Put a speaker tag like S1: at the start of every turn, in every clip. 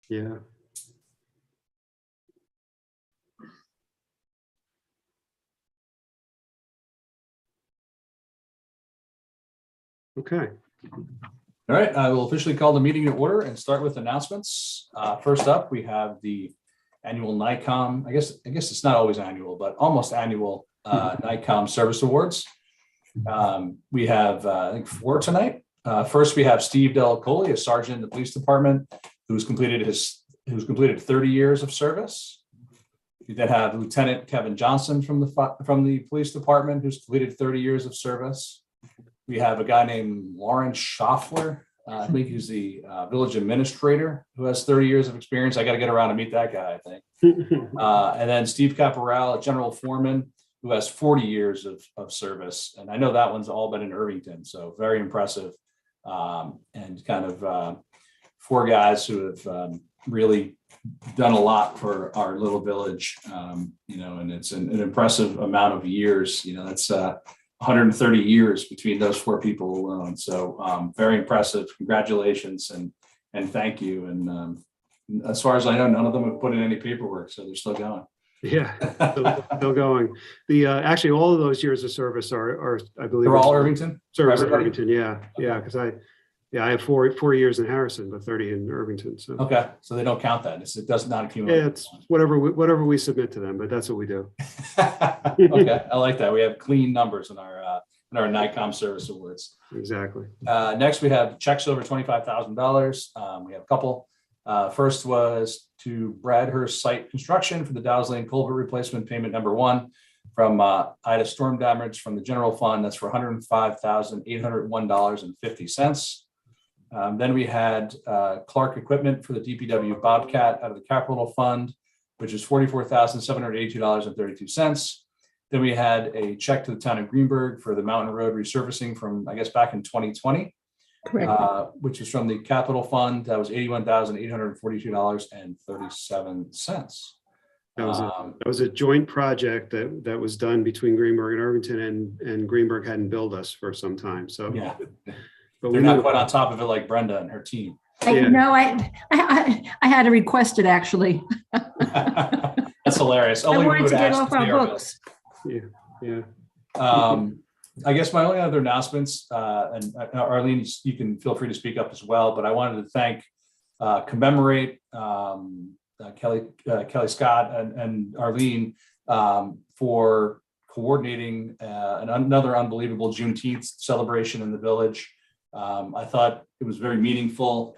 S1: Yeah. Okay.
S2: All right, I will officially call the meeting to order and start with announcements. First up, we have the annual Nightcom. I guess it's not always annual, but almost annual Nightcom Service Awards. We have I think 4 tonight. First, we have Steve Delacoli, a sergeant in the police department, who's completed 30 years of service. We then have Lieutenant Kevin Johnson from the police department, who's completed 30 years of service. We have a guy named Lawrence Schaffler. I think he's the village administrator who has 30 years of experience. I got to get around to meet that guy, I think. And then Steve Caporal, a general foreman, who has 40 years of service. And I know that one's all been in Irvington, so very impressive. And kind of 4 guys who have really done a lot for our little village, and it's an impressive amount of years. That's 130 years between those 4 people alone. So very impressive. Congratulations and thank you. And as far as I know, none of them have put in any paperwork, so they're still going.
S1: Yeah, still going. The actually all of those years of service are I believe
S2: They're all Irvington.
S1: Service in Irvington, yeah, because I have 4 years in Harrison, but 30 in Irvington. So
S2: okay, so they don't count that. It does not accumulate.
S1: Yeah, it's whatever we submit to them, but that's what we do.
S2: Okay, I like that. We have clean numbers in our Nightcom Service Awards.
S1: Exactly.
S2: Next, we have checks over $25,000. We have a couple. First was to Bradhurst Site Construction for the Dow's Lane Culvert Replacement Payment number 1 from Ida Storm Damage from the general fund. That's for $105,801.50. Then we had Clerk Equipment for the DPW Bobcat out of the capital fund, which is $44,782.32. Then we had a check to the town of Greenberg for the Mountain Road resurfacing from, I guess, back in 2020.
S3: Correct.
S2: Which is from the capital fund. That was $81,842.37.
S1: That was a joint project that was done between Greenberg and Irvington, and Greenberg hadn't billed us for some time. So
S2: Yeah,
S1: but
S2: they're not quite on top of it like Brenda and her team.
S3: I had to request it actually.
S2: That's hilarious.
S3: I wanted to get off our books.
S1: Yeah.
S2: I guess my only other announcements, and Arlene, you can feel free to speak up as well, but I wanted to thank, commemorate Kelly Scott and Arlene for coordinating another unbelievable Juneteenth celebration in the village. I thought it was very meaningful,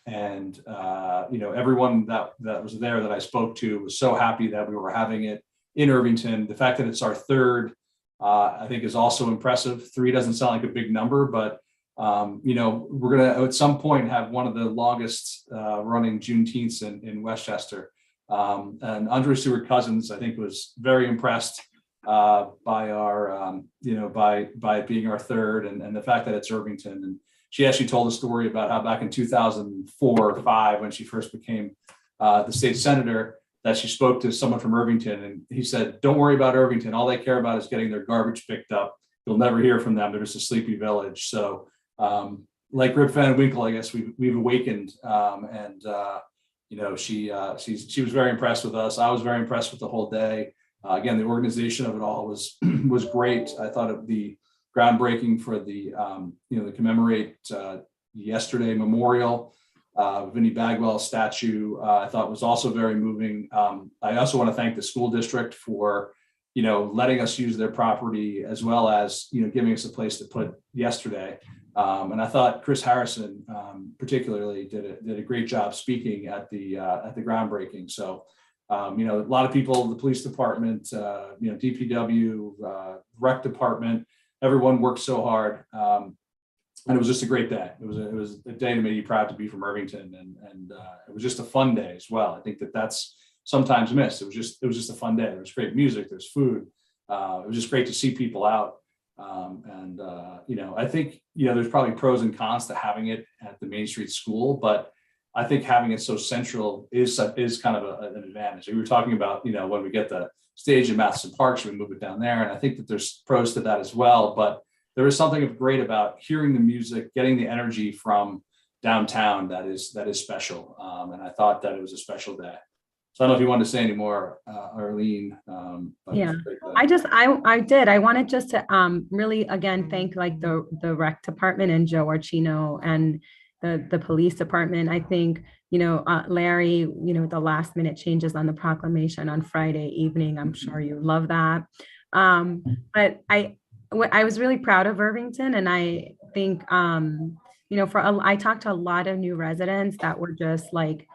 S2: and everyone that was there that I spoke to was so happy that we were having it in Irvington. The fact that it's our 3rd, I think, is also impressive. 3 doesn't sound like a big number, but we're gonna at some point have one of the longest running Juneteenths in Westchester. And Andrew Stewart Cousins, I think, was very impressed by our by it being our 3rd, and the fact that it's Irvington. And she actually told a story about how back in 2004 or 5, when she first became the state senator, that she spoke to someone from Irvington, and he said, "Don't worry about Irvington. All they care about is getting their garbage picked up. You'll never hear from them. They're just a sleepy village." So like Rip Van Winkle, I guess we've awakened, she was very impressed with us. I was very impressed with the whole day. Again, the organization of it all was great. I thought the groundbreaking for the commemorate yesterday memorial, Vinnie Bagwell statue, I thought was also very moving. I also want to thank the school district for, letting us use their property, as well as, giving us a place to put yesterday. And I thought Chris Harrison particularly did a great job speaking at the groundbreaking. So, a lot of people, the police department, DPW, rec department, everyone worked so hard. And it was just a great day. It was a day that made you proud to be from Irvington, and it was just a fun day as well. I think that's sometimes missed. It was just a fun day. There was great music. There's food. It was just great to see people out. I think there's probably pros and cons to having it at the Main Street School, but I think having it so central is kind of an advantage. We were talking about when we get the stage in Matheson Park, should we move it down there? And I think that there's pros to that as well, but there is something great about hearing the music, getting the energy from downtown that is special. And I thought that it was a special day. So I don't know if you wanted to say any more, Arlene. But
S4: Yeah.
S2: it's great that-
S4: I did. I wanted just to really again thank like the rec department and Joe Archino and the police department. I think, Larry, the last minute changes on the proclamation on Friday evening. I'm sure you love that. But I was really proud of Irvington, and I think I talked to a lot of new residents that were just like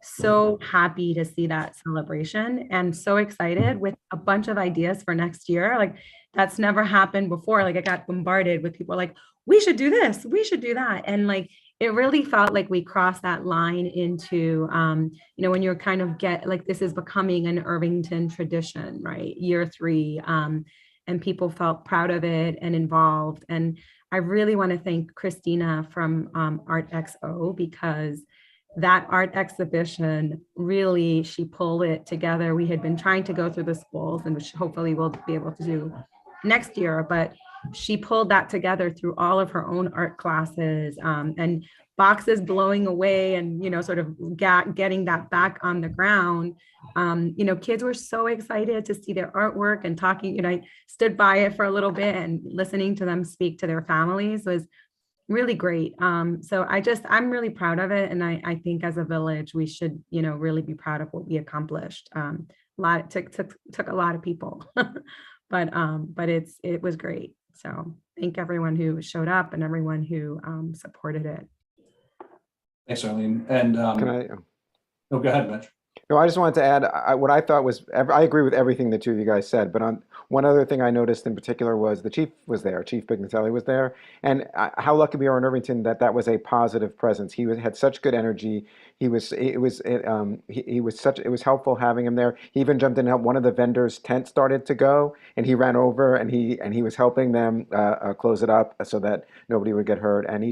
S4: so happy to see that celebration and so excited with a bunch of ideas for next year. Like that's never happened before. Like I got bombarded with people like, we should do this, we should do that. And like, it really felt like we crossed that line into, when you're kind of this is becoming an Irvington tradition, right? Year 3. And people felt proud of it and involved. And I really want to thank Christina from Art XO, because that art exhibition, really, she pulled it together. We had been trying to go through the schools, and which hopefully we'll be able to do next year, but she pulled that together through all of her own art classes, and boxes blowing away and, sort of getting that back on the ground. Kids were so excited to see their artwork and talking, I stood by it for a little bit, and listening to them speak to their families was really great. So I'm really proud of it. And I think as a village, we should, really be proud of what we accomplished. Took a lot of people, but it was great. So thank everyone who showed up and everyone who supported it.
S2: Thanks, Arlene. And
S5: Can I?
S2: go ahead, Mitch.
S5: No, I just wanted to add what I thought was, I agree with everything the two of you guys said, but on one other thing I noticed in particular was the chief was there, Chief Pignatelli was there, and how lucky we are in Irvington that was a positive presence. He had such good energy. It was helpful having him there. He even jumped in and helped. One of the vendors' tent started to go, and he ran over and he was helping them close it up so that nobody would get hurt. And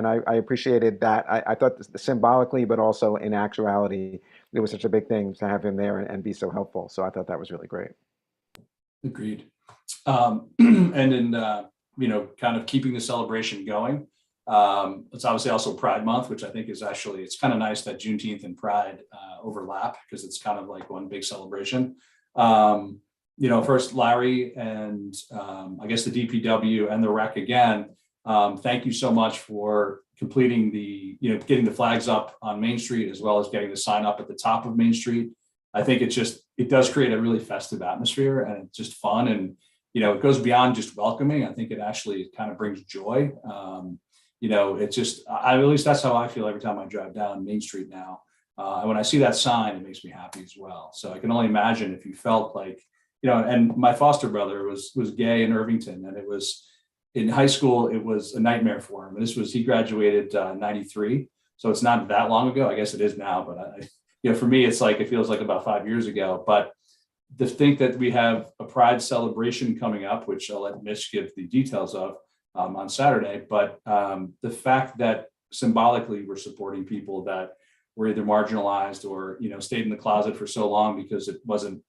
S5: I appreciated that. I thought symbolically, but also in actuality, it was such a big thing to have him there and be so helpful. So I thought that was really great.
S2: Agreed. And in, kind of keeping the celebration going, it's obviously also Pride Month, which I think is actually, it's kind of nice that Juneteenth and Pride overlap, because it's kind of like one big celebration. First Larry and I guess the DPW and the rec again, thank you so much for completing getting the flags up on Main Street, as well as getting the sign up at the top of Main Street. I think it does create a really festive atmosphere, and it's just fun. And, it goes beyond just welcoming. I think it actually kind of brings joy. It's just, at least that's how I feel every time I drive down Main Street now. And when I see that sign, it makes me happy as well. So I can only imagine if you felt like, and my foster brother was gay in Irvington, and it was, in high school, it was a nightmare for him. And he graduated 93. So it's not that long ago. I guess it is now, but for me, it's like, it feels like about 5 years ago. But to think that we have a Pride celebration coming up, which I'll let Mitch give the details of on Saturday. But the fact that symbolically we're supporting people that were either marginalized or, stayed in the closet for so long because it wasn't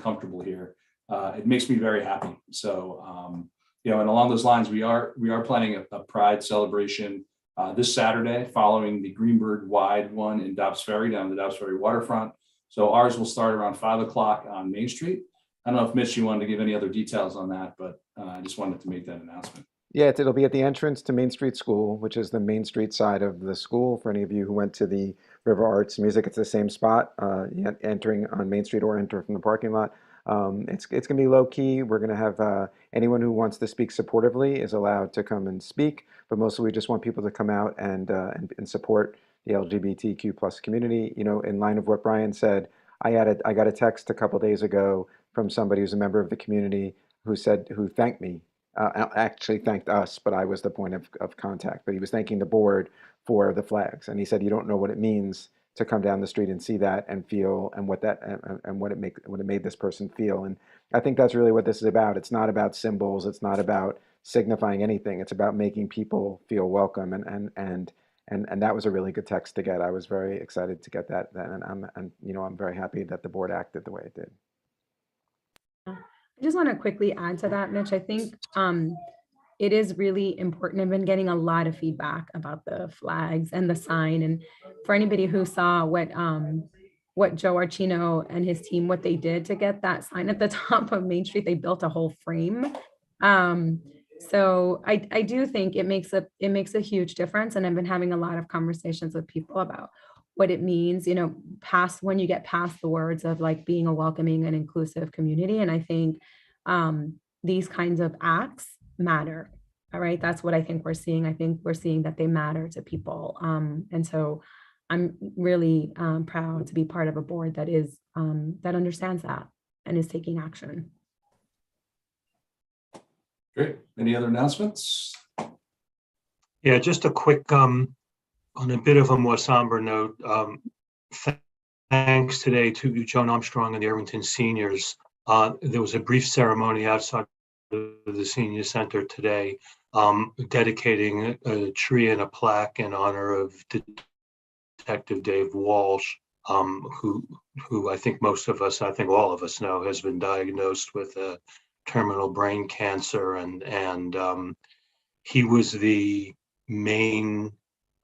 S2: comfortable here. It makes me very happy. So, and along those lines, we are planning a Pride celebration this Saturday, following the Greenberg wide one in Dobbs Ferry, down the Dobbs Ferry waterfront. So ours will start around 5 o'clock on Main Street. I don't know if Mitch, you wanted to give any other details on that, but I just wanted to make that announcement.
S5: Yeah, it'll be at the entrance to Main Street School, which is the Main Street side of the school. For any of you who went to the River Arts Music, it's the same spot, entering on Main Street or enter from the parking lot. It's going to be low key. We're going to have anyone who wants to speak supportively is allowed to come and speak, but mostly we just want people to come out and support the LGBTQ plus community. In line of what Brian said, I got a text a couple days ago from somebody who's a member of the community who thanked me. Actually thanked us, but I was the point of contact. But he was thanking the board for the flags, and he said, "You don't know what it means to come down the street and see that and feel and what it made this person feel." And I think that's really what this is about. It's not about symbols. It's not about signifying anything. It's about making people feel welcome. And that was a really good text to get. I was very excited to get that. And I'm very happy that the board acted the way it did.
S4: I just want to quickly add to that, Mitch. I think it is really important. I've been getting a lot of feedback about the flags and the sign. And for anybody who saw what Joe Archino and his team, what they did to get that sign at the top of Main Street, they built a whole frame. So I do think it makes a huge difference. And I've been having a lot of conversations with people about what it means, past when you get past the words of like being a welcoming and inclusive community. And I think these kinds of acts matter. All right. That's what I think we're seeing. I think we're seeing that they matter to people. And so I'm really proud to be part of a board that is that understands that and is taking action.
S2: Great. Any other announcements?
S6: Yeah, just a quick, on a bit of a more somber note, thanks today to Joan Armstrong and the Irvington seniors. There was a brief ceremony outside of the senior center today, dedicating a tree and a plaque in honor of Detective Dave Walsh, who I think most of us, I think all of us know, has been diagnosed with a terminal brain cancer, and he was the main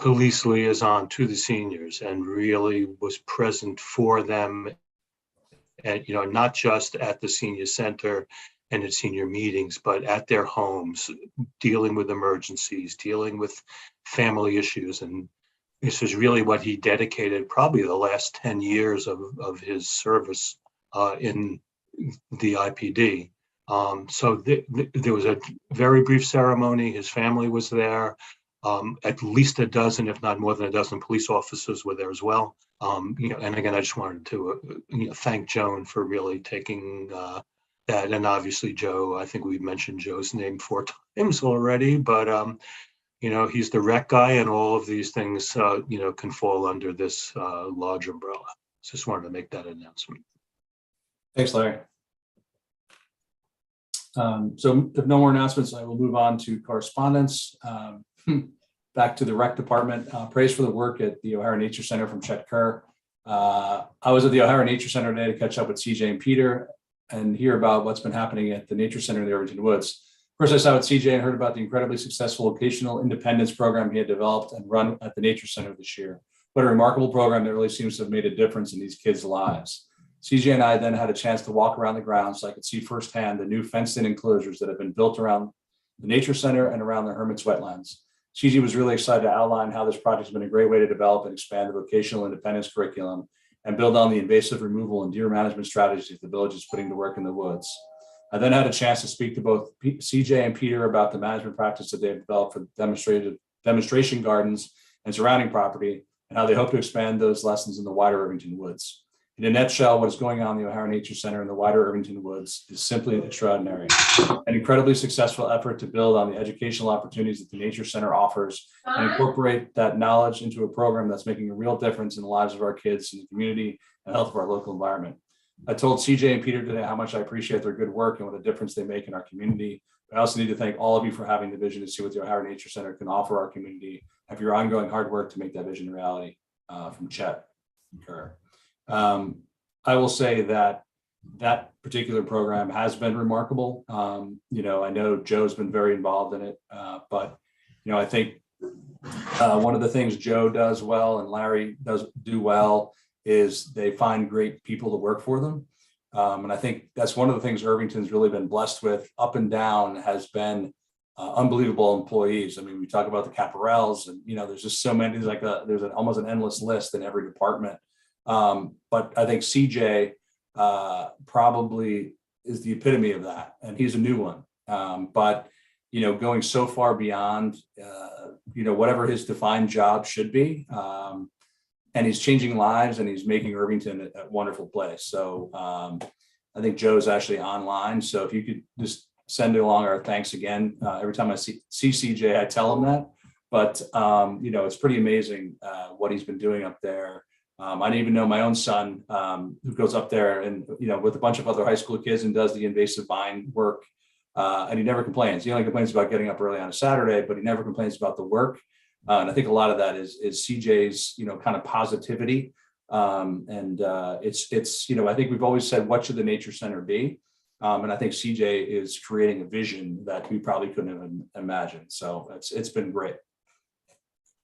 S6: police liaison to the seniors and really was present for them, and not just at the senior center and at senior meetings, but at their homes, dealing with emergencies, dealing with family issues. And this is really what he dedicated probably the last 10 years of his service in the IPD. So there was a very brief ceremony. His family was there. At least a dozen, if not more than a dozen, police officers were there as well. And again, I just wanted to thank Joan for really taking that. And obviously, Joe, I think we've mentioned Joe's name 4 times already, but he's the rec guy, and all of these things can fall under this large umbrella. Just wanted to make that announcement.
S2: Thanks, Larry. So if no more announcements, I will move on to correspondence. Back to the rec department. Praise for the work at the O'Hara Nature Center from Chet Kerr. I was at the O'Hara Nature Center today to catch up with CJ and Peter and hear about what's been happening at the Nature Center in the Irvington Woods. First, I saw with CJ and heard about the incredibly successful vocational independence program he had developed and run at the Nature Center this year. What a remarkable program that really seems to have made a difference in these kids' lives. CJ and I then had a chance to walk around the grounds so I could see firsthand the new fenced-in enclosures that have been built around the Nature Center and around the Hermit's wetlands. CJ was really excited to outline how this project has been a great way to develop and expand the vocational independence curriculum and build on the invasive removal and deer management strategies the village is putting to work in the woods. I then had a chance to speak to both CJ and Peter about the management practice that they've developed for demonstration gardens and surrounding property, and how they hope to expand those lessons in the wider Irvington Woods. In a nutshell, what is going on in the O'Hara Nature Center in the wider Irvington Woods is simply extraordinary. An incredibly successful effort to build on the educational opportunities that the Nature Center offers and incorporate that knowledge into a program that's making a real difference in the lives of our kids, in the community, and health of our local environment. I told CJ and Peter today how much I appreciate their good work and what a difference they make in our community. I also need to thank all of you for having the vision to see what the O'Hara Nature Center can offer our community and for your ongoing hard work to make that vision a reality. From Chet Kerr. I will say that that particular program has been remarkable. I know Joe's been very involved in it, but I think one of the things Joe does well and Larry does do well is they find great people to work for them. And I think that's one of the things Irvington's really been blessed with up and down has been unbelievable employees. I mean, we talk about the Caparels and, there's just so many, there's almost an endless list in every department. But I think CJ probably is the epitome of that. And he's a new one. But going so far beyond, whatever his defined job should be. And he's changing lives and he's making Irvington a wonderful place. So I think Joe's actually online. So if you could just send along our thanks again. Every time I see CJ, I tell him that. But, it's pretty amazing what he's been doing up there. I didn't even know my own son who goes up there and, with a bunch of other high school kids and does the invasive vine work. And he never complains. He only complains about getting up early on a Saturday, but he never complains about the work. And I think a lot of that is CJ's, kind of positivity. It's I think we've always said, what should the Nature Center be? And I think CJ is creating a vision that we probably couldn't have imagined. So it's been great.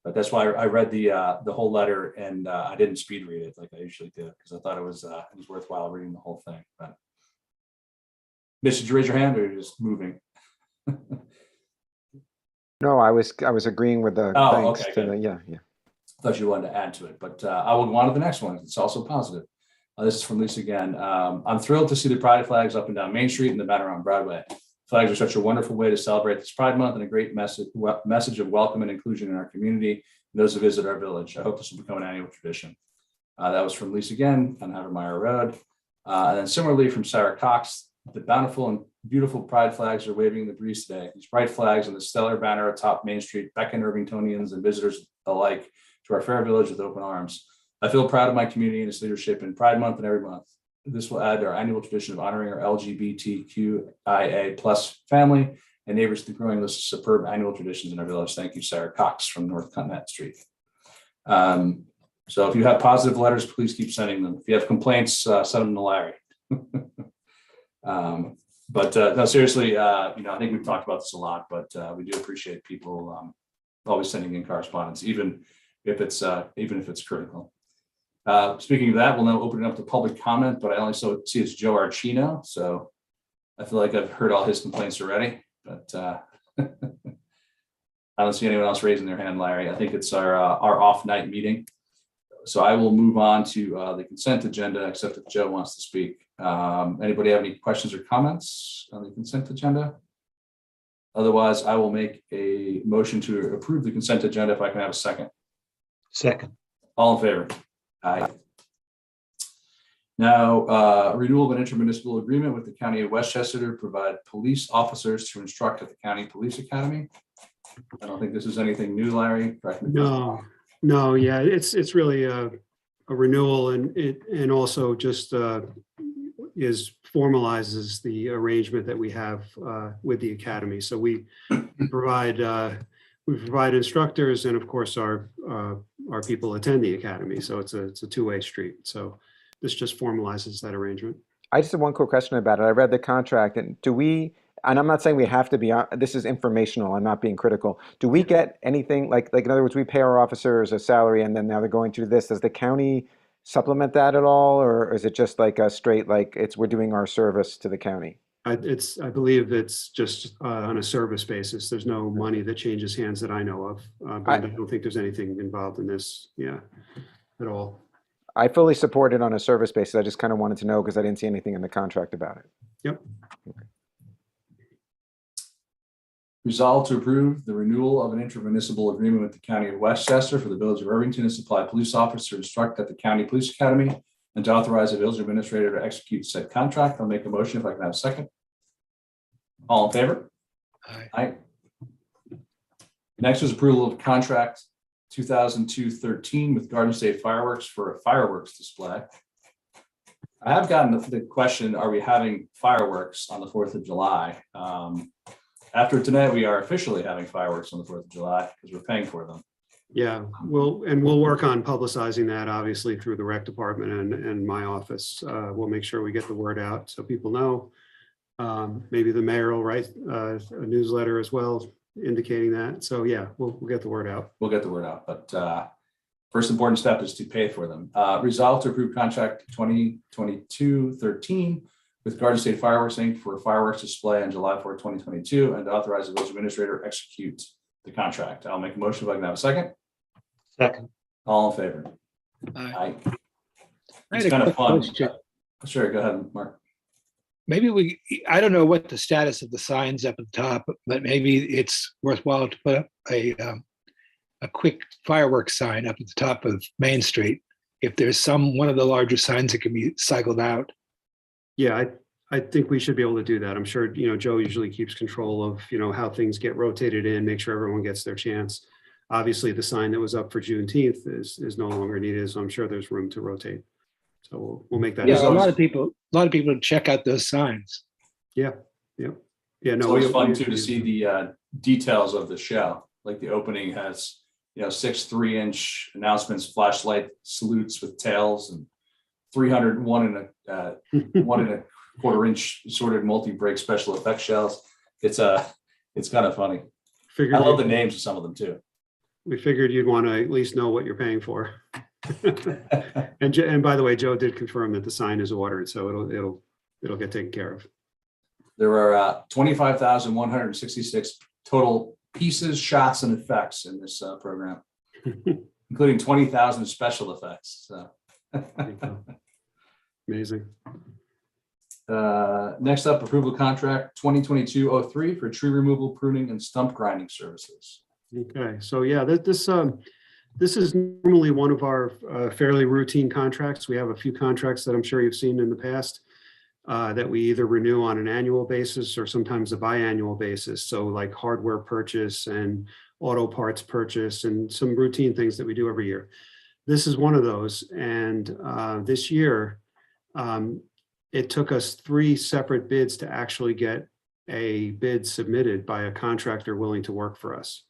S2: But that's why I read the whole letter, and I didn't speed read it like I usually do, because I thought it was worthwhile reading the whole thing. But Mitch, did you raise your hand, or you're just moving?
S5: No, I was agreeing with the thanks
S2: okay,
S5: to
S2: good.
S5: the, yeah.
S2: I thought you wanted to add to it, but I will go on to the next one. It's also positive. This is from Lisa again. I'm thrilled to see the pride flags up and down Main Street and the banner on Broadway. Flags are such a wonderful way to celebrate this Pride Month and a great message of welcome and inclusion in our community and those who visit our village. I hope this will become an annual tradition. That was from Lisa again on Havermeyer Road. And then similarly from Sarah Cox, the bountiful and beautiful pride flags are waving in the breeze today. These bright flags and the stellar banner atop Main Street beckon Irvingtonians and visitors alike to our fair village with open arms. I feel proud of my community and its leadership in Pride Month and every month. This will add to our annual tradition of honoring our LGBTQIA plus family and neighbors to the growing list of superb annual traditions in our village. Thank you, Sarah Cox from North Continent Street. So if you have positive letters, please keep sending them. If you have complaints, send them to Larry. No, seriously, I think we've talked about this a lot, but we do appreciate people always sending in correspondence, even if it's critical. Speaking of that, we'll now open it up to public comment, but I only see it's Joe Archino, so I feel like I've heard all his complaints already, but I don't see anyone else raising their hand, Larry. I think it's our off night meeting. So I will move on to the consent agenda, except if Joe wants to speak. Anybody have any questions or comments on the consent agenda? Otherwise, I will make a motion to approve the consent agenda if I can have a second.
S6: Second.
S2: All in favor? Aye. Now, renewal of an intermunicipal agreement with the County of Westchester to provide police officers to instruct at the County Police Academy. I don't think this is anything new, Larry. Correct me if I'm wrong.
S1: No, yeah, it's really a renewal, and also just formalizes the arrangement that we have with the academy. So we provide instructors, and of course our people attend the academy. So it's a two-way street. So this just formalizes that arrangement.
S5: I just have one quick question about it. I read the contract, and and I'm not saying we have to be on, this is informational, I'm not being critical. Do we get anything, like in other words, we pay our officers a salary and then now they're going through this. Does the county supplement that at all? Or is it just like a straight, we're doing our service to the county?
S1: I believe it's just on a service basis. There's no money that changes hands that I know of. But I don't think there's anything involved in this, at all.
S5: I fully support it on a service basis. I just kind of wanted to know because I didn't see anything in the contract about it.
S1: Yep.
S5: Okay.
S2: Resolved to approve the renewal of an intermunicipal agreement with the County of Westchester for the Village of Irvington to supply police officers to instruct at the County Police Academy and to authorize the village administrator to execute said contract. I'll make a motion if I can have a second. All in favor?
S7: Aye.
S2: Aye. Next is approval of contract 2002-13 with Garden State Fireworks for a fireworks display. I have gotten the question, are we having fireworks on the 4th of July? After tonight, we are officially having fireworks on the 4th of July because we're paying for them.
S1: Yeah, we'll work on publicizing that, obviously, through the rec department and my office. We'll make sure we get the word out so people know. Maybe the mayor will write a newsletter as well, indicating that. So yeah, we'll get the word out.
S2: We'll get the word out, but first important step is to pay for them. Resolved to approve contract 2022-13 with Garden State Fireworks Inc. for a fireworks display on July 4, 2022, and to authorize the village administrator to execute the contract. I'll make a motion if I can have a second.
S6: Second.
S2: All in favor?
S7: Aye. I
S2: It's
S7: had a
S2: kind of
S7: quick
S2: fun.
S7: question.
S2: Sure, go ahead, Mark.
S7: Maybe I don't know what the status of the signs up at the top, but maybe it's worthwhile to put up a quick fireworks sign up at the top of Main Street. If there's one of the larger signs that can be cycled out.
S1: Yeah, I think we should be able to do that. I'm sure, Joe usually keeps control of, how things get rotated in, make sure everyone gets their chance. Obviously, the sign that was up for Juneteenth is no longer needed, so I'm sure there's room to rotate. So we'll make that.
S7: Yeah, a lot of people check out those signs.
S1: Yeah. No,
S2: It's always fun too to see the details of the show. Like the opening has, 6 3-inch announcements, flashlight salutes with tails, and 301 in a quarter-inch sorted multi-break special effects shells. It's kind of funny. I
S1: Figured
S2: love the
S1: you-
S2: names of some of them too.
S1: we figured you'd want to at least know what you're paying for. And by the way, Joe did confirm that the sign is ordered, so it'll get taken care of.
S2: There are 25,166 total pieces, shots, and effects in this program, including 20,000 special effects. So.
S1: Amazing.
S2: Next up, approval contract 2022-03 for tree removal, pruning, and stump grinding services.
S1: Okay, so yeah, this is normally one of our fairly routine contracts. We have a few contracts that I'm sure you've seen in the past that we either renew on an annual basis or sometimes a biannual basis. So like hardware purchase and auto parts purchase and some routine things that we do every year. This is one of those. And this year, it took us 3 separate bids to actually get a bid submitted by a contractor willing to work for us.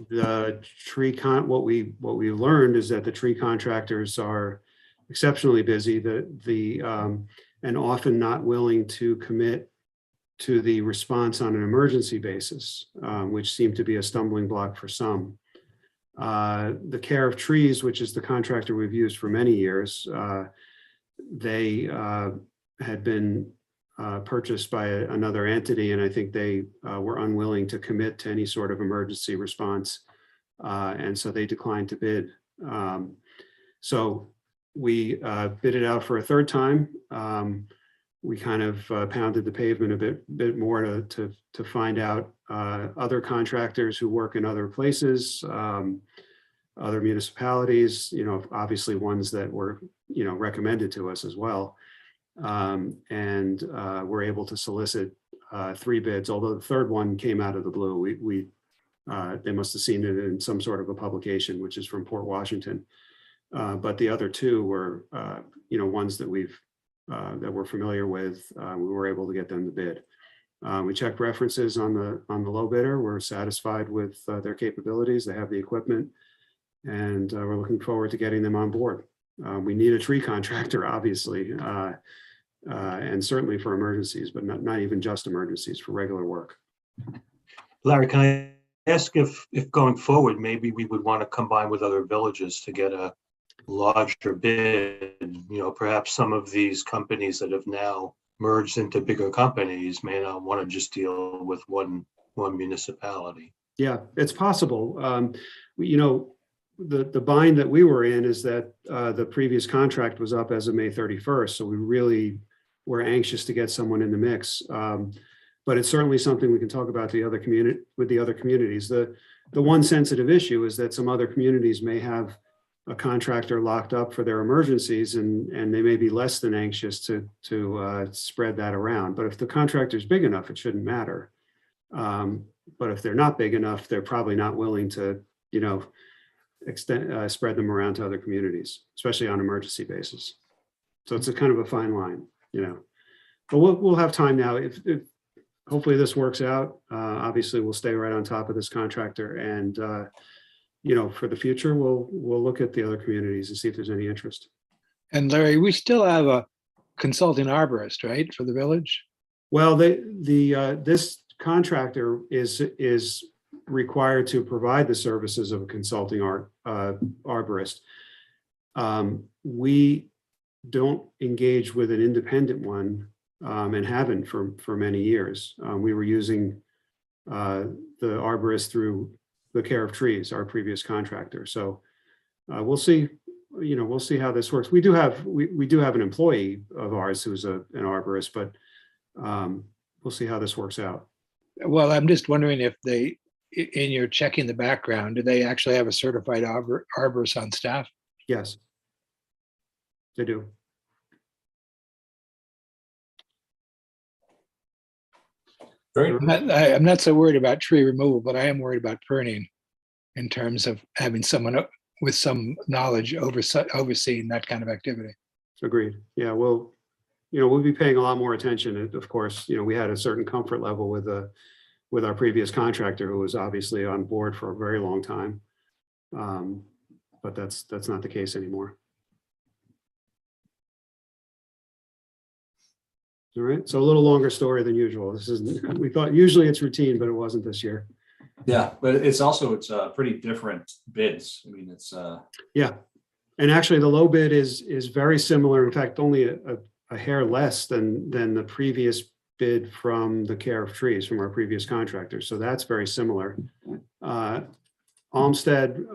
S1: The what we learned is that the tree contractors are exceptionally busy, and often not willing to commit to the response on an emergency basis, which seemed to be a stumbling block for some. The Care of Trees, which is the contractor we've used for many years, they had been purchased by another entity, and I think they were unwilling to commit to any sort of emergency response, and so they declined to bid. So we bid it out for a third time. We kind of pounded the pavement a bit more to find out other contractors who work in other places, other municipalities, obviously ones that were, recommended to us as well. And we're able to solicit 3 bids, although the third one came out of the blue. They must have seen it in some sort of a publication, which is from Port Washington. But the other 2 were, ones that that we're familiar with. We were able to get them to bid. We checked references on the low bidder. We're satisfied with their capabilities. They have the equipment, and we're looking forward to getting them on board. We need a tree contractor, obviously, and certainly for emergencies, but not even just emergencies, for regular work.
S6: Larry, can I ask if going forward, maybe we would want to combine with other villages to get a larger bid? Perhaps some of these companies that have now merged into bigger companies may not want to just deal with one municipality.
S1: Yeah, it's possible. The bind that we were in is that the previous contract was up as of May 31st. So we really were anxious to get someone in the mix. But it's certainly something we can talk about with the other communities. The one sensitive issue is that some other communities may have a contractor locked up for their emergencies, and they may be less than anxious to spread that around. But if the contractor is big enough, it shouldn't matter. But if they're not big enough, they're probably not willing to, spread them around to other communities, especially on emergency basis. So it's a kind of a fine line, But we'll have time now. If hopefully this works out, obviously we'll stay right on top of this contractor, and for the future, we'll look at the other communities and see if there's any interest.
S7: And Larry, we still have a consulting arborist, right, for the village?
S1: Well, this contractor is required to provide the services of a consulting arborist. We don't engage with an independent one, and haven't for many years. We were using the arborist through the Care of Trees, our previous contractor. So we'll see. We'll see how this works. We do have an employee of ours who's an arborist, but we'll see how this works out.
S7: Well, I'm just wondering if they, in your checking the background, do they actually have a certified arborist on staff?
S1: Yes, they do.
S2: Great.
S7: I'm not so worried about tree removal, but I am worried about pruning in terms of having someone with some knowledge overseeing that kind of activity.
S1: Agreed. Yeah, we'll be paying a lot more attention. Of course, we had a certain comfort level with our previous contractor, who was obviously on board for a very long time. But that's not the case anymore. All right, so a little longer story than usual. This is, we thought usually it's routine, but it wasn't this year.
S2: Yeah, but it's pretty different bids. I mean,
S1: Yeah, and actually the low bid is very similar. In fact, only a hair less than the previous bid from the care of trees from our previous contractor. So that's very similar. Olmsted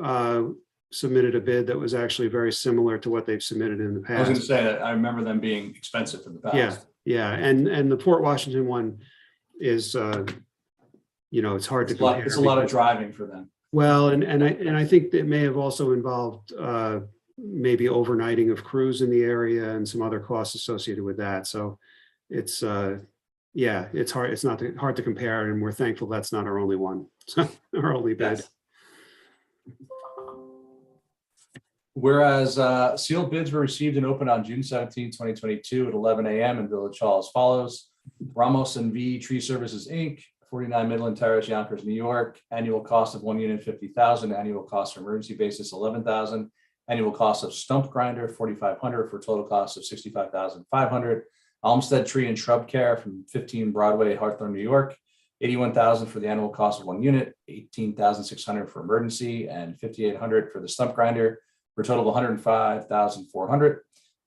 S1: submitted a bid that was actually very similar to what they've submitted in the
S2: I was going to
S1: past.
S2: say that I remember them being expensive in the past.
S1: Yeah, yeah, and the Port Washington one is, it's hard to compare.
S2: It's a lot of
S1: because-
S2: driving for them.
S1: Well, and I think it may have also involved maybe overnighting of crews in the area and some other costs associated with that. So it's it's hard. It's not hard to compare, and we're thankful that's not our only one, our only bid.
S2: Yes. Whereas sealed bids were received and opened on June 17, 2022 at 11 a.m. in Village Hall as follows. Ramos and V Tree Services, Inc., 49 Midland Terrace, Yonkers, New York. Annual cost of 1 unit, $50,000. Annual cost for emergency basis, $11,000. Annual cost of stump grinder, $4,500 for a total cost of $65,500. Olmsted Tree and Shrub Care from 15 Broadway, Hawthorne, New York. $81,000 for the annual cost of 1 unit, $18,600 for emergency, and $5,800 for the stump grinder, for a total of $105,400.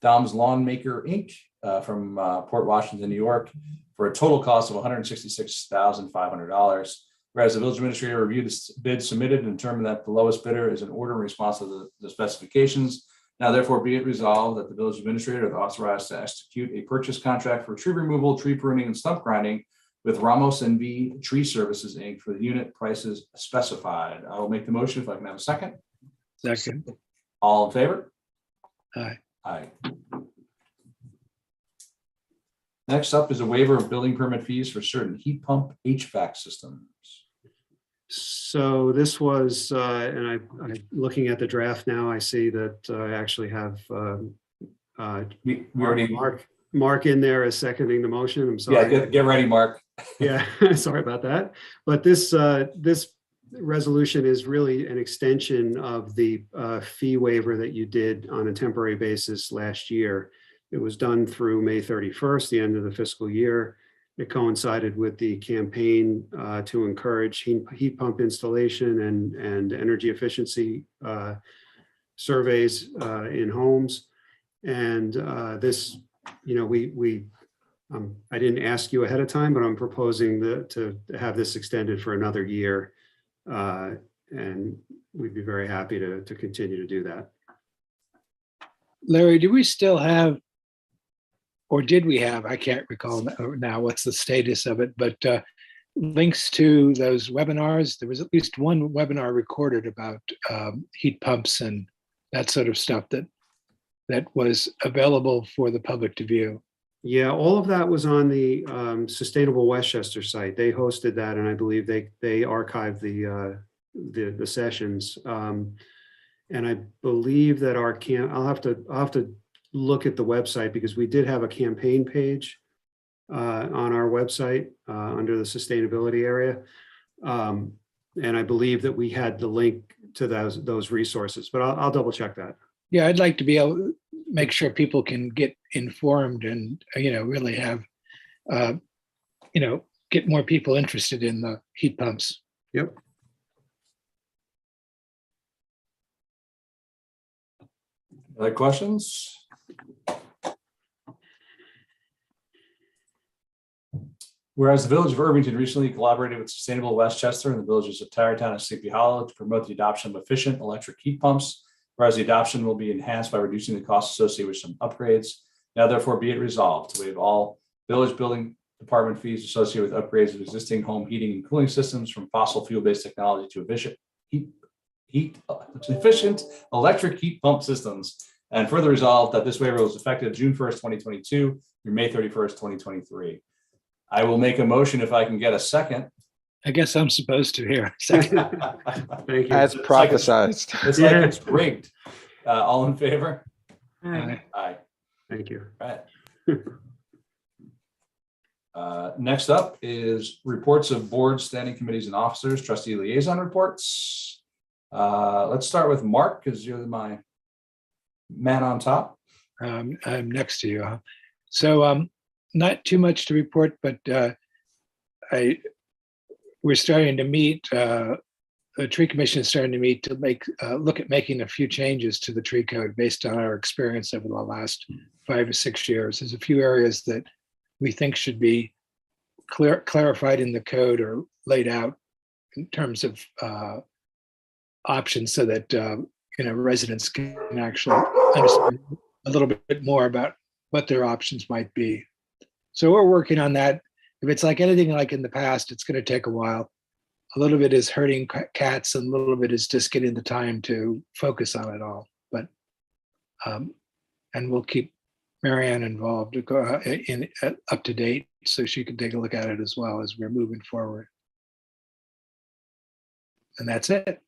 S2: Dom's Lawn Maker, Inc., from Port Washington, New York, for a total cost of $166,500. Whereas the village administrator reviewed the bid submitted and determined that the lowest bidder is in order in response to the specifications. Now therefore be it resolved that the village administrator is authorized to execute a purchase contract for tree removal, tree pruning, and stump grinding with Ramos and V Tree Services, Inc. for the unit prices specified. I will make the motion if I can have a second.
S7: Second.
S2: All in favor?
S7: Aye.
S2: Aye. Next up is a waiver of building permit fees for certain heat pump HVAC systems.
S1: So this was, and I'm looking at the draft now, I see that I actually have
S2: We already,
S1: Mark in there as seconding the motion. I'm
S2: yeah,
S1: sorry.
S2: get ready, Mark.
S1: Yeah, sorry about that. But this resolution is really an extension of the fee waiver that you did on a temporary basis last year. It was done through May 31st, the end of the fiscal year. It coincided with the campaign to encourage heat pump installation and energy efficiency surveys in homes. And this, I didn't ask you ahead of time, but I'm proposing to have this extended for another year. And we'd be very happy to continue to do that.
S7: Larry, do we still have, or did we have, I can't recall now what's the status of it, but links to those webinars? There was at least one webinar recorded about heat pumps and that sort of stuff that was available for the public to view.
S1: Yeah, all of that was on the Sustainable Westchester site. They hosted that, and I believe they archived the sessions. And I believe that I'll have to look at the website, because we did have a campaign page on our website under the sustainability area. And I believe that we had the link to those resources, but I'll double check that.
S7: Yeah, I'd like to be able to make sure people can get informed and, really have, get more people interested in the heat pumps.
S1: Yep.
S2: Other questions? Whereas the Village of Irvington recently collaborated with Sustainable Westchester and the villages of Tarrytown and Sleepy Hollow to promote the adoption of efficient electric heat pumps, whereas the adoption will be enhanced by reducing the costs associated with some upgrades. Now therefore be it resolved to waive all village building department fees associated with upgrades of existing home heating and cooling systems from fossil fuel-based technology to efficient electric heat pump systems. And further resolved that this waiver was effective June 1st, 2022 through May 31st, 2023. I will make a motion if I can get a second.
S7: I guess I'm supposed to here.
S1: Thank you.
S5: As prophesized.
S2: It's like it's rigged. All in favor?
S7: Aye.
S2: Aye.
S1: Thank you.
S2: Right. Next up is reports of boards, standing committees, and officers, trustee liaison reports. Let's start with Mark, because you're my man on top.
S7: I'm next to you. So not too much to report, but we're starting to meet. The tree commission is starting to meet to look at making a few changes to the tree code based on our experience over the last 5 or 6 years. There's a few areas that we think should be clarified in the code or laid out in terms of options so that residents can actually understand a little bit more about what their options might be. So we're working on that. If it's like anything like in the past, it's going to take a while. A little bit is herding cats and a little bit is just getting the time to focus on it all. But and we'll keep Marianne involved to go up to date so she can take a look at it as well as we're moving forward. And that's it.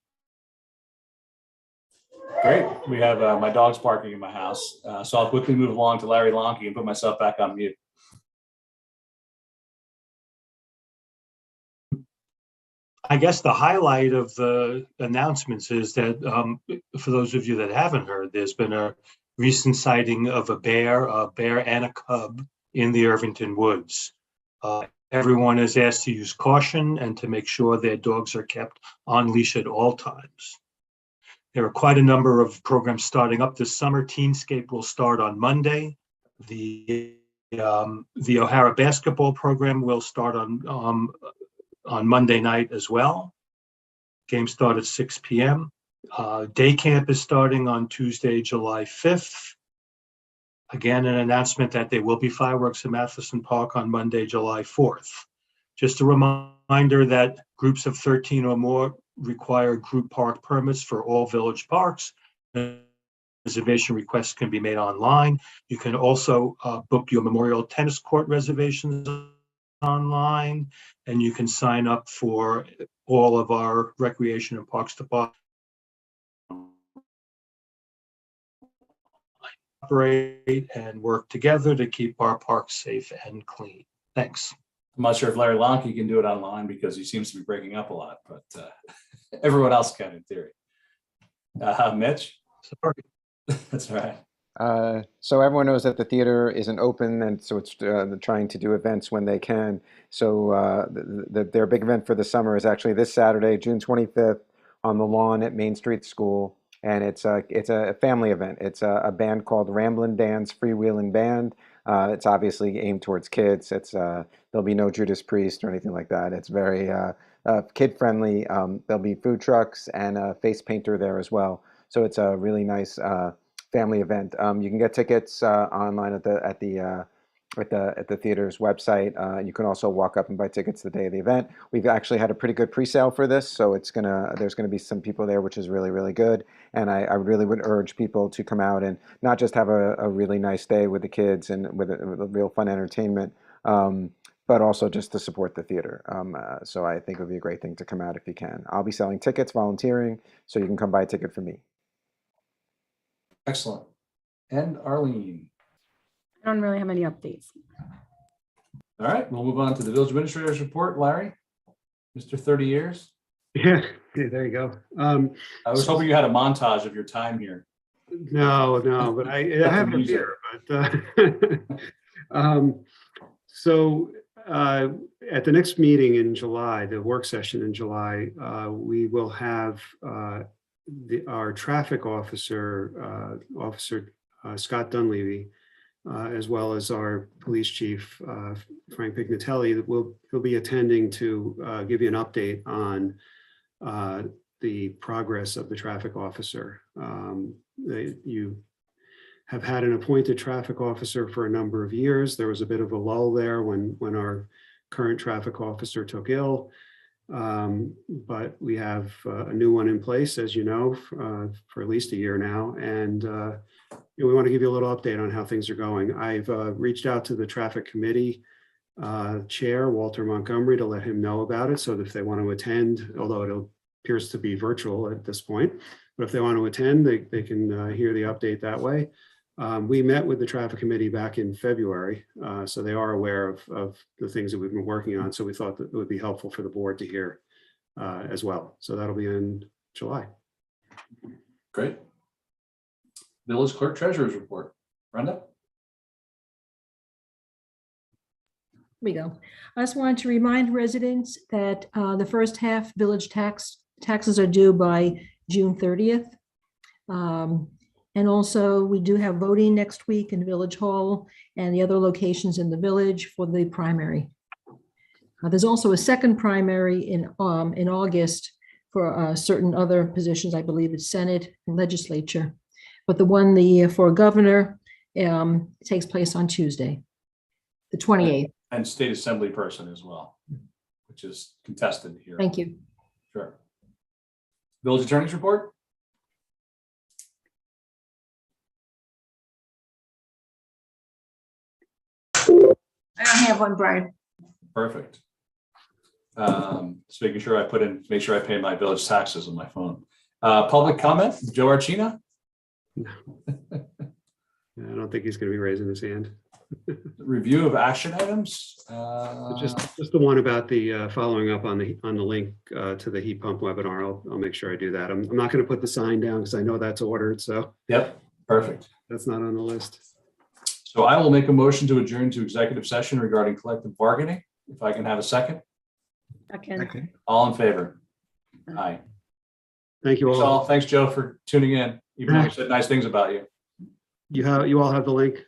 S2: Great. We have my dog's barking in my house. So I'll quickly move along to Larry Lonke and put myself back on mute.
S6: I guess the highlight of the announcements is that for those of you that haven't heard, there's been a recent sighting of a bear and a cub in the Irvington woods. Everyone is asked to use caution and to make sure their dogs are kept on leash at all times. There are quite a number of programs starting up this summer. Teenscape will start on Monday. The O'Hara basketball program will start on Monday night as well. Games start at 6 p.m. Day camp is starting on Tuesday, July 5th. Again, an announcement that there will be fireworks in Matheson Park on Monday, July 4th. Just a reminder that groups of 13 or more require group park permits for all village parks. Reservation requests can be made online. You can also book your Memorial Tennis Court reservations online, and you can sign up for all of our recreation and parks department. Operate and work together to keep our parks safe and clean. Thanks.
S2: I'm not sure if Larry Lonke can do it online because he seems to be breaking up a lot, but everyone else can in theory. Mitch?
S6: Sorry.
S2: That's all right.
S5: So everyone knows that the theater isn't open, and so it's trying to do events when they can. So their big event for the summer is actually this Saturday, June 25th, on the lawn at Main Street School, and it's a family event. It's a band called Ramblin' Dan's Freewheelin' Band. It's obviously aimed towards kids. There'll be no Judas Priest or anything like that. It's very kid friendly. There'll be food trucks and a face painter there as well. So it's a really nice family event. You can get tickets online at the theater's website. You can also walk up and buy tickets the day of the event. We've actually had a pretty good pre-sale for this, so there's gonna be some people there, which is really, really good. And I really would urge people to come out and not just have a really nice day with the kids and with a real fun entertainment, but also just to support the theater. So I think it would be a great thing to come out if you can. I'll be selling tickets, volunteering, so you can come buy a ticket from me.
S2: Excellent. And Arlene.
S4: I don't really have any updates.
S2: All right, we'll move on to the village administrator's report. Larry, Mr. 30 years.
S1: Yeah, there you go.
S2: I was hoping you had a montage of your time here.
S1: No, but I have it here. But so at the next meeting in July, the work session in July, we will have our traffic officer, Scott Dunleavy, as well as our police chief, Frank Pignatelli, he'll be attending to give you an update on the progress of the traffic officer. You have had an appointed traffic officer for a number of years. There was a bit of a lull there when our current traffic officer took ill. But we have a new one in place, as you know, for at least a year now. And we want to give you a little update on how things are going. I've reached out to the traffic committee chair, Walter Montgomery, to let him know about it. So that if they want to attend, although it appears to be virtual at this point, but if they want to attend, they can hear the update that way. We met with the traffic committee back in February, so they are aware of the things that we've been working on. So we thought that it would be helpful for the board to hear as well. So that'll be in July.
S2: Great. Village clerk treasurer's report. Brenda?
S3: we go. I just wanted to remind residents that the first half village taxes are due by June 30th. And also, we do have voting next week in Village Hall and the other locations in the village for the primary. There's also a second primary in August for certain other positions. I believe it's Senate and Legislature. But the one for governor takes place on Tuesday, the 28th.
S2: And state assembly person as well, which is contested here.
S3: Thank you.
S2: Sure. Village attorney's report?
S3: I don't have one, Brian.
S2: Perfect. Just making sure make sure I pay my village taxes on my phone. Public comment, Joe Archina?
S1: I don't think he's going to be raising his hand.
S2: Review of action items?
S1: Just the one about the following up on the link to the heat pump webinar. I'll make sure I do that. I'm not going to put the sign down because I know that's ordered, so
S2: Yep, perfect.
S1: that's not on the list.
S2: So I will make a motion to adjourn to executive session regarding collective bargaining. If I can have a second.
S4: Second.
S2: All in favor? Aye.
S1: Thank you
S2: Thanks
S1: all.
S2: all. Thanks, Joe, for tuning in, even though we said nice things about you.
S1: You all have the link.